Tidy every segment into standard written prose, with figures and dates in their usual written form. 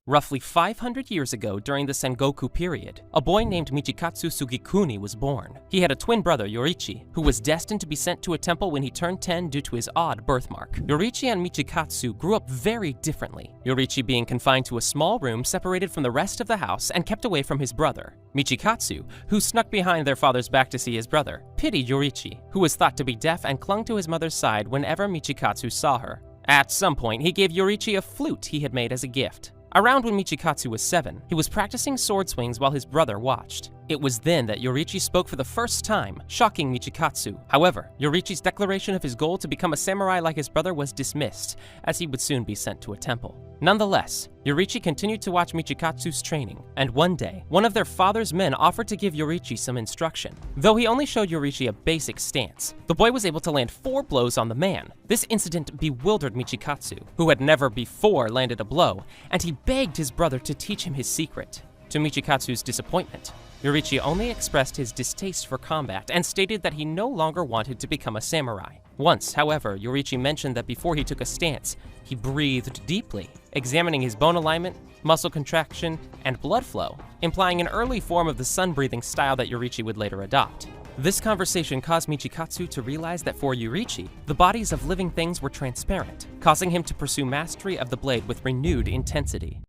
Roughly 500 years ago during the Sengoku period, a boy named Michikatsu Sugikuni was born. He had a twin brother, Yoriichi, who was destined to be sent to a temple when he turned 10 due to his odd birthmark. Yoriichi and Michikatsu grew up very differently, Yoriichi being confined to a small room separated from the rest of the house and kept away from his brother. Michikatsu, who snuck behind their father's back to see his brother, pitied Yoriichi, who was thought to be deaf and clung to his mother's side whenever Michikatsu saw her. At some point, he gave Yoriichi a flute he had made as a gift. Around when Michikatsu was 7, he was practicing sword swings while his brother watched. It was then that Yoriichi spoke for the first time, shocking Michikatsu. However, Yoriichi's declaration of his goal to become a samurai like his brother was dismissed, as he would soon be sent to a temple. Nonetheless, Yoriichi continued to watch Michikatsu's training, and one day, one of their father's men offered to give Yoriichi some instruction. Though he only showed Yoriichi a basic stance, the boy was able to land 4 blows on the man. This incident bewildered Michikatsu, who had never before landed a blow, and he begged his brother to teach him his secret. To Michikatsu's disappointment, Yoriichi only expressed his distaste for combat and stated that he no longer wanted to become a samurai. Once, however, Yoriichi mentioned that before he took a stance, he breathed deeply, examining his bone alignment, muscle contraction, and blood flow, implying an early form of the sun-breathing style that Yoriichi would later adopt. This conversation caused Michikatsu to realize that for Yoriichi, the bodies of living things were transparent, causing him to pursue mastery of the blade with renewed intensity.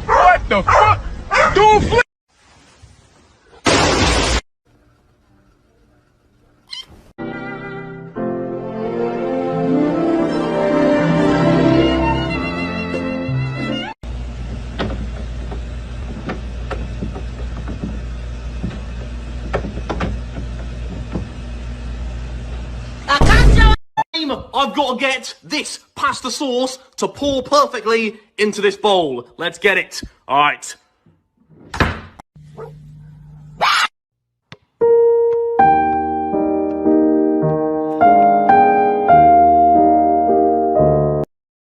What the fuck? Dude, flip! I've got to get this pasta sauce to pour perfectly into this bowl. Let's get it. All right.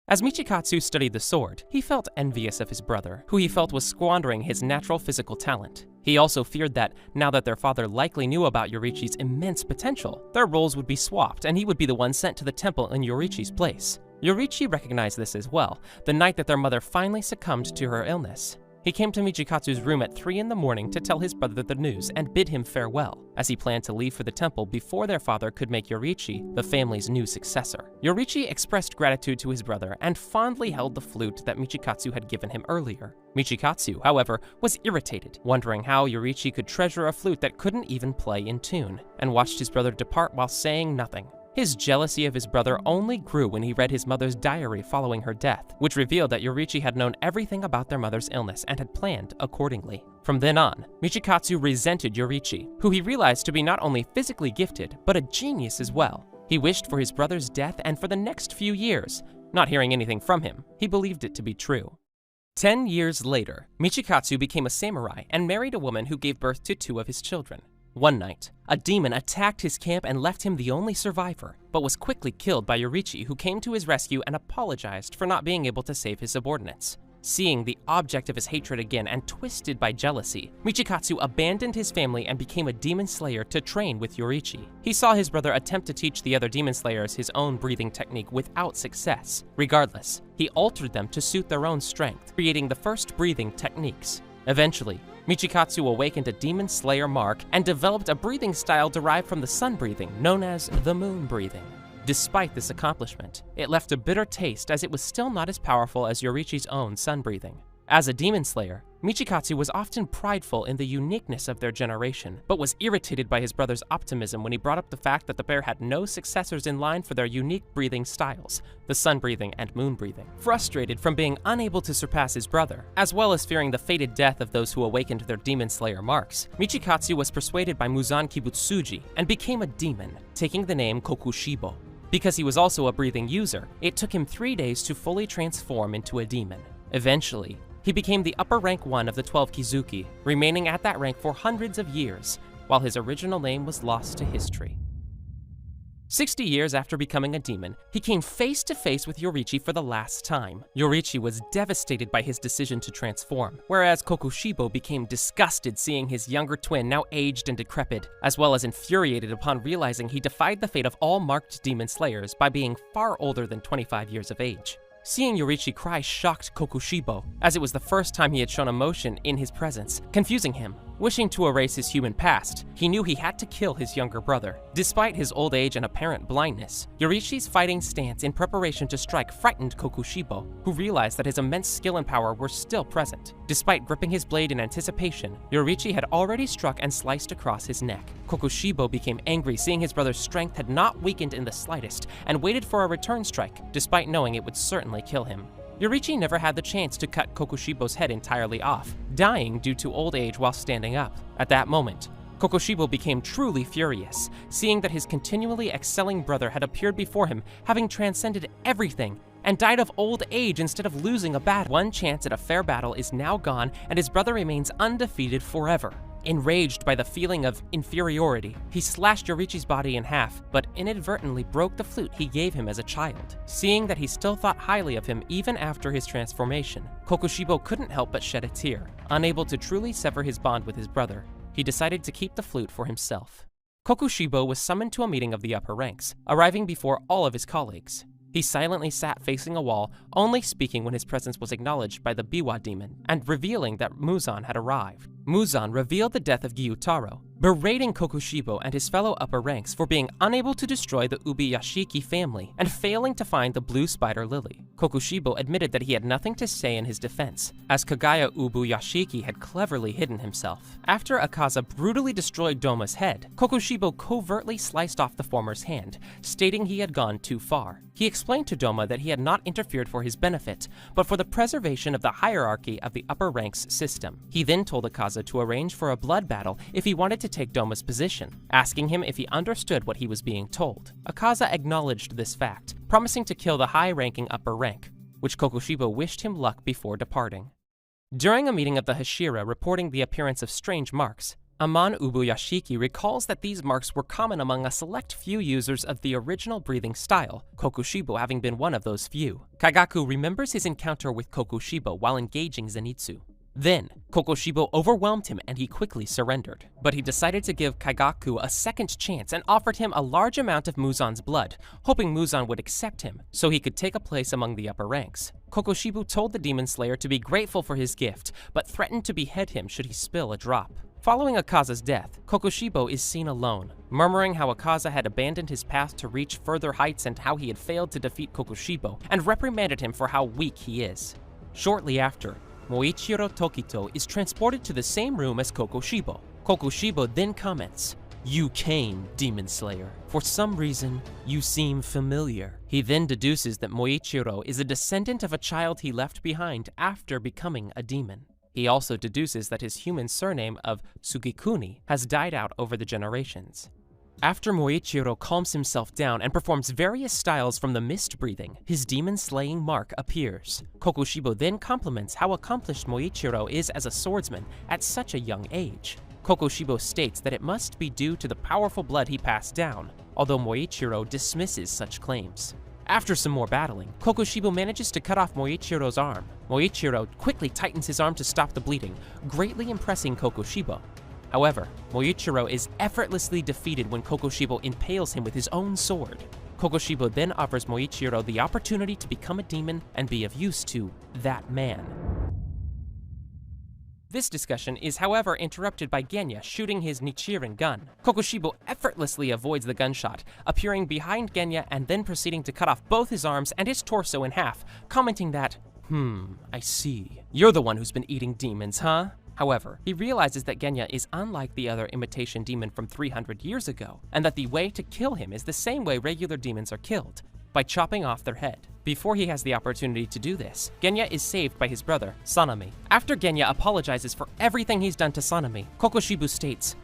As Michikatsu studied the sword, he felt envious of his brother, who he felt was squandering his natural physical talent. He also feared that, now that their father likely knew about Yoriichi's immense potential, their roles would be swapped and he would be the one sent to the temple in Yoriichi's place. Yoriichi recognized this as well, the night that their mother finally succumbed to her illness. He came to Michikatsu's room at 3 in the morning to tell his brother the news and bid him farewell, as he planned to leave for the temple before their father could make Yoriichi the family's new successor. Yoriichi expressed gratitude to his brother and fondly held the flute that Michikatsu had given him earlier. Michikatsu, however, was irritated, wondering how Yoriichi could treasure a flute that couldn't even play in tune, and watched his brother depart while saying nothing. His jealousy of his brother only grew when he read his mother's diary following her death, which revealed that Yoriichi had known everything about their mother's illness and had planned accordingly. From then on, Michikatsu resented Yoriichi, who he realized to be not only physically gifted, but a genius as well. He wished for his brother's death and for the next few years. Not hearing anything from him, he believed it to be true. 10 years later, Michikatsu became a samurai and married a woman who gave birth to 2 of his children. One night, a demon attacked his camp and left him the only survivor, but was quickly killed by Yoriichi, who came to his rescue and apologized for not being able to save his subordinates. Seeing the object of his hatred again and twisted by jealousy, Michikatsu abandoned his family and became a demon slayer to train with Yoriichi. He saw his brother attempt to teach the other demon slayers his own breathing technique without success. Regardless, he altered them to suit their own strength, creating the first breathing techniques. Eventually, Michikatsu awakened a demon slayer mark and developed a breathing style derived from the sun breathing, known as the moon breathing. Despite this accomplishment, it left a bitter taste as it was still not as powerful as Yoriichi's own sun breathing. As a demon slayer, Michikatsu was often prideful in the uniqueness of their generation, but was irritated by his brother's optimism when he brought up the fact that the pair had no successors in line for their unique breathing styles, the sun breathing and moon breathing. Frustrated from being unable to surpass his brother, as well as fearing the fated death of those who awakened their demon slayer marks, Michikatsu was persuaded by Muzan Kibutsuji and became a demon, taking the name Kokushibo. Because he was also a breathing user, it took him 3 days to fully transform into a demon. Eventually, he became the upper rank 1 of the 12 Kizuki, remaining at that rank for hundreds of years, while his original name was lost to history. 60 years after becoming a demon, he came face to face with Yoriichi for the last time. Yoriichi was devastated by his decision to transform, whereas Kokushibo became disgusted seeing his younger twin now aged and decrepit, as well as infuriated upon realizing he defied the fate of all marked demon slayers by being far older than 25 years of age. Seeing Yoriichi cry shocked Kokushibo, as it was the first time he had shown emotion in his presence, confusing him. Wishing to erase his human past, he knew he had to kill his younger brother. Despite his old age and apparent blindness, Yoriichi's fighting stance in preparation to strike frightened Kokushibo, who realized that his immense skill and power were still present. Despite gripping his blade in anticipation, Yoriichi had already struck and sliced across his neck. Kokushibo became angry seeing his brother's strength had not weakened in the slightest, and waited for a return strike, despite knowing it would certainly kill him. Yoriichi never had the chance to cut Kokushibo's head entirely off, dying due to old age while standing up. At that moment, Kokushibo became truly furious, seeing that his continually excelling brother had appeared before him, having transcended everything, and died of old age instead of losing a battle. One chance at a fair battle is now gone, and his brother remains undefeated forever. Enraged by the feeling of inferiority, he slashed Yoriichi's body in half, but inadvertently broke the flute he gave him as a child. Seeing that he still thought highly of him even after his transformation, Kokushibo couldn't help but shed a tear. Unable to truly sever his bond with his brother, he decided to keep the flute for himself. Kokushibo was summoned to a meeting of the upper ranks, arriving before all of his colleagues. He silently sat facing a wall, only speaking when his presence was acknowledged by the Biwa demon, and revealing that Muzan had arrived. Muzan revealed the death of Gyutaro, berating Kokushibo and his fellow upper ranks for being unable to destroy the Ubiyashiki family and failing to find the blue spider lily. Kokushibo admitted that he had nothing to say in his defense, as Kagaya Ubuyashiki had cleverly hidden himself. After Akaza brutally destroyed Doma's head, Kokushibo covertly sliced off the former's hand, stating he had gone too far. He explained to Doma that he had not interfered for his benefit, but for the preservation of the hierarchy of the upper ranks system. He then told Akaza to arrange for a blood battle if he wanted to take Doma's position, asking him if he understood what he was being told. Akaza acknowledged this fact, promising to kill the high-ranking upper rank, which Kokushibo wished him luck before departing. During a meeting of the Hashira reporting the appearance of strange marks, Amon Ubuyashiki recalls that these marks were common among a select few users of the original breathing style, Kokushibo having been one of those few. Kagaku remembers his encounter with Kokushibo while engaging Zenitsu. Then, Kokushibo overwhelmed him and he quickly surrendered. But he decided to give Kagaku a second chance and offered him a large amount of Muzan's blood, hoping Muzan would accept him so he could take a place among the upper ranks. Kokushibo told the Demon Slayer to be grateful for his gift, but threatened to behead him should he spill a drop. Following Akaza's death, Kokushibo is seen alone, murmuring how Akaza had abandoned his path to reach further heights and how he had failed to defeat Kokushibo, and reprimanded him for how weak he is. Shortly after, Moichiro Tokito is transported to the same room as Kokushibo. Kokushibo then comments, "You came, Demon Slayer. For some reason, you seem familiar." He then deduces that Moichiro is a descendant of a child he left behind after becoming a demon. He also deduces that his human surname of Sugikuni has died out over the generations. After Moichiro calms himself down and performs various styles from the mist breathing, his demon-slaying mark appears. Kokushibo then compliments how accomplished Moichiro is as a swordsman at such a young age. Kokushibo states that it must be due to the powerful blood he passed down, although Moichiro dismisses such claims. After some more battling, Kokushibo manages to cut off Moichiro's arm. Moichiro quickly tightens his arm to stop the bleeding, greatly impressing Kokushibo. However, Moichiro is effortlessly defeated when Kokushibo impales him with his own sword. Kokushibo then offers Moichiro the opportunity to become a demon and be of use to that man. This discussion is, however, interrupted by Genya shooting his Nichiren gun. Kokushibo effortlessly avoids the gunshot, appearing behind Genya and then proceeding to cut off both his arms and his torso in half, commenting that, I see. You're the one who's been eating demons, huh? However, he realizes that Genya is unlike the other imitation demon from 300 years ago, and that the way to kill him is the same way regular demons are killed, by chopping off their head. Before he has the opportunity to do this, Genya is saved by his brother, Sanemi. After Genya apologizes for everything he's done to Sanemi, Kokushibo states,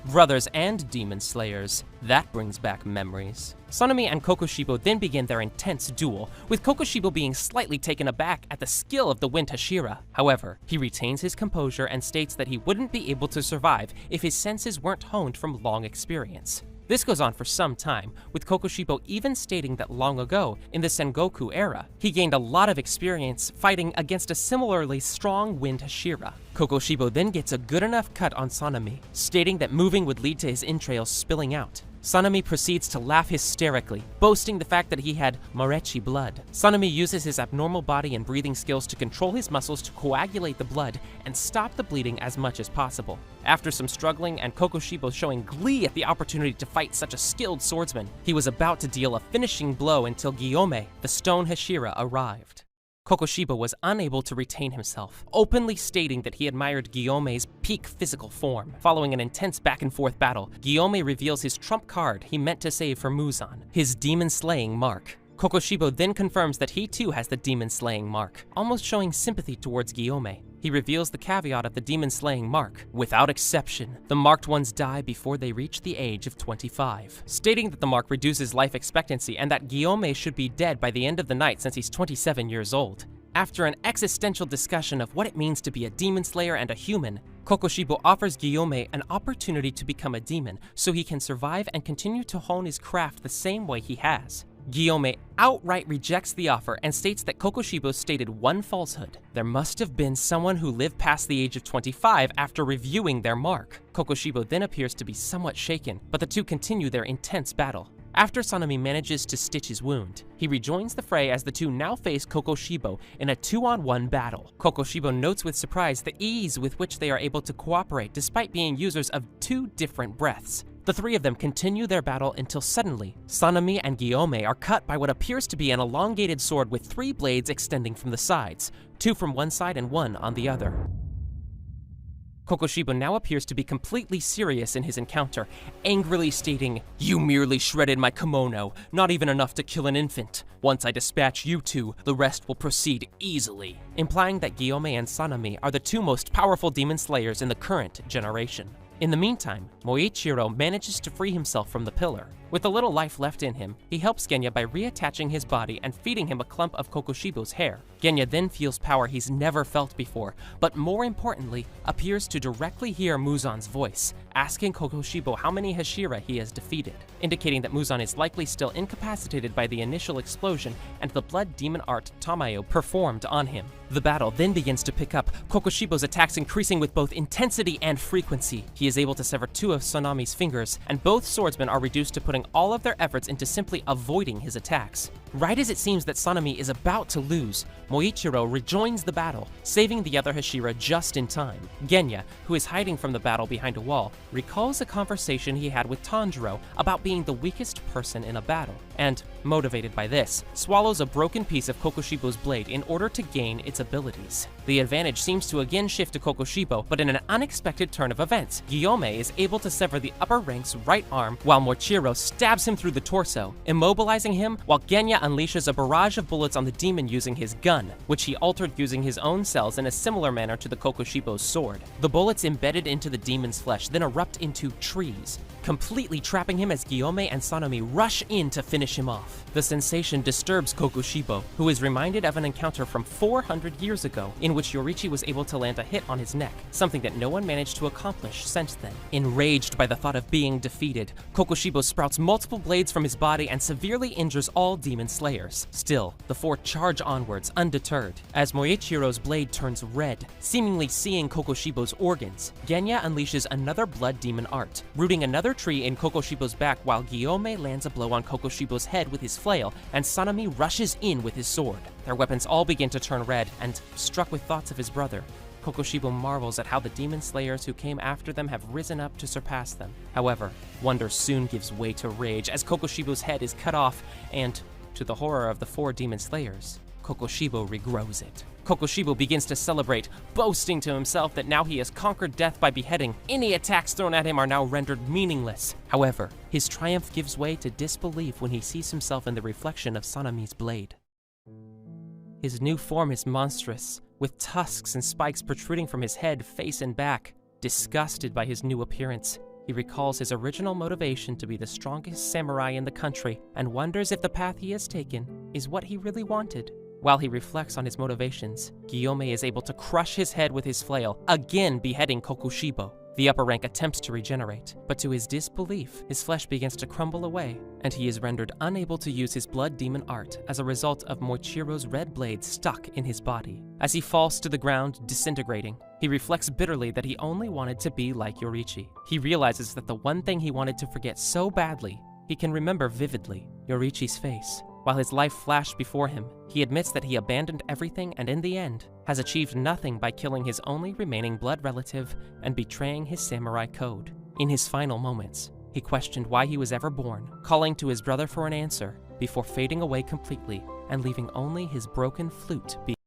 brothers and demon slayers. That brings back memories. Sanemi and Kokushibo then begin their intense duel, with Kokushibo being slightly taken aback at the skill of the Wind Hashira. However, he retains his composure and states that he wouldn't be able to survive if his senses weren't honed from long experience. This goes on for some time, with Kokushibo even stating that long ago, in the Sengoku era, he gained a lot of experience fighting against a similarly strong Wind Hashira. Kokushibo then gets a good enough cut on Sanemi, stating that moving would lead to his entrails spilling out. Sanemi proceeds to laugh hysterically, boasting the fact that he had Morechi blood. Sanemi uses his abnormal body and breathing skills to control his muscles to coagulate the blood and stop the bleeding as much as possible. After some struggling and Kokushibo showing glee at the opportunity to fight such a skilled swordsman, he was about to deal a finishing blow until Gyome, the stone Hashira, arrived. Kokushibo was unable to retain himself, openly stating that he admired Gyome's peak physical form. Following an intense back-and-forth battle, Gyome reveals his trump card he meant to save for Muzan, his demon-slaying mark. Kokushibo then confirms that he too has the demon-slaying mark, almost showing sympathy towards Gyome. He reveals the caveat of the demon-slaying mark. Without exception, the marked ones die before they reach the age of 25, stating that the mark reduces life expectancy and that Gyome should be dead by the end of the night since he's 27 years old. After an existential discussion of what it means to be a demon slayer and a human, Kokushibo offers Gyome an opportunity to become a demon so he can survive and continue to hone his craft the same way he has. Gyome outright rejects the offer and states that Kokushibo stated one falsehood. There must have been someone who lived past the age of 25 after reviewing their mark. Kokushibo then appears to be somewhat shaken, but the two continue their intense battle. After Sanemi manages to stitch his wound, he rejoins the fray as the two now face Kokushibo in a 2-on-1 battle. Kokushibo notes with surprise the ease with which they are able to cooperate despite being users of two different breaths. The three of them continue their battle until suddenly, Sanemi and Gyome are cut by what appears to be an elongated sword with 3 blades extending from the sides, 2 from one side and 1 on the other. Kokushibo now appears to be completely serious in his encounter, angrily stating, "You merely shredded my kimono, not even enough to kill an infant. Once I dispatch you two, the rest will proceed easily," implying that Gyome and Sanemi are the two most powerful demon slayers in the current generation. In the meantime, Moichiro manages to free himself from the pillar. With a little life left in him, he helps Genya by reattaching his body and feeding him a clump of Kokushibo's hair. Genya then feels power he's never felt before, but more importantly, appears to directly hear Muzan's voice, asking Kokushibo how many Hashira he has defeated, indicating that Muzan is likely still incapacitated by the initial explosion and the blood demon art Tamayo performed on him. The battle then begins to pick up, Kokushibo's attacks increasing with both intensity and frequency. He is able to sever 2 of Sanami's fingers, and both swordsmen are reduced to putting all of their efforts into simply avoiding his attacks. Right as it seems that Sanemi is about to lose, Moichiro rejoins the battle, saving the other Hashira just in time. Genya, who is hiding from the battle behind a wall, recalls a conversation he had with Tanjiro about being the weakest person in a battle, and, motivated by this, swallows a broken piece of Kokushibo's blade in order to gain its abilities. The advantage seems to again shift to Kokushibo, but in an unexpected turn of events, Gyome is able to sever the upper rank's right arm while Moichiro stabs him through the torso, immobilizing him while Genya unleashes a barrage of bullets on the demon using his gun, which he altered using his own cells in a similar manner to the Kokushibo's sword. The bullets embedded into the demon's flesh then erupt into trees, completely trapping him as Gyome and Sanemi rush in to finish him off. The sensation disturbs Kokushibo, who is reminded of an encounter from 400 years ago in which Yoriichi was able to land a hit on his neck, something that no one managed to accomplish since then. Enraged by the thought of being defeated, Kokushibo sprouts multiple blades from his body and severely injures all demon slayers. Still, the 4 charge onwards undeterred. As Moichiro's blade turns red, seemingly seeing Kokushibo's organs, Genya unleashes another blood demon art, rooting another tree in Kokushibo's back while Gyome lands a blow on Kokushibo's head with his flail and Sanemi rushes in with his sword. Their weapons all begin to turn red, and, struck with thoughts of his brother, Kokushibo marvels at how the demon slayers who came after them have risen up to surpass them. However, wonder soon gives way to rage as Kokushibo's head is cut off and, to the horror of the 4 demon slayers, Kokushibo regrows it. Kokushibo begins to celebrate, boasting to himself that now he has conquered death by beheading. Any attacks thrown at him are now rendered meaningless. However, his triumph gives way to disbelief when he sees himself in the reflection of Sanami's blade. His new form is monstrous, with tusks and spikes protruding from his head, face, and back. Disgusted by his new appearance, he recalls his original motivation to be the strongest samurai in the country and wonders if the path he has taken is what he really wanted. While he reflects on his motivations, Guillaume is able to crush his head with his flail, again beheading Kokushibo. The upper rank attempts to regenerate, but to his disbelief, his flesh begins to crumble away, and he is rendered unable to use his blood demon art as a result of Moichiro's red blade stuck in his body. As he falls to the ground, disintegrating, he reflects bitterly that he only wanted to be like Yoriichi. He realizes that the one thing he wanted to forget so badly, he can remember vividly: Yoriichi's face. While his life flashed before him, he admits that he abandoned everything and in the end, has achieved nothing by killing his only remaining blood relative and betraying his samurai code. In his final moments, he questioned why he was ever born, calling to his brother for an answer, before fading away completely and leaving only his broken flute behind.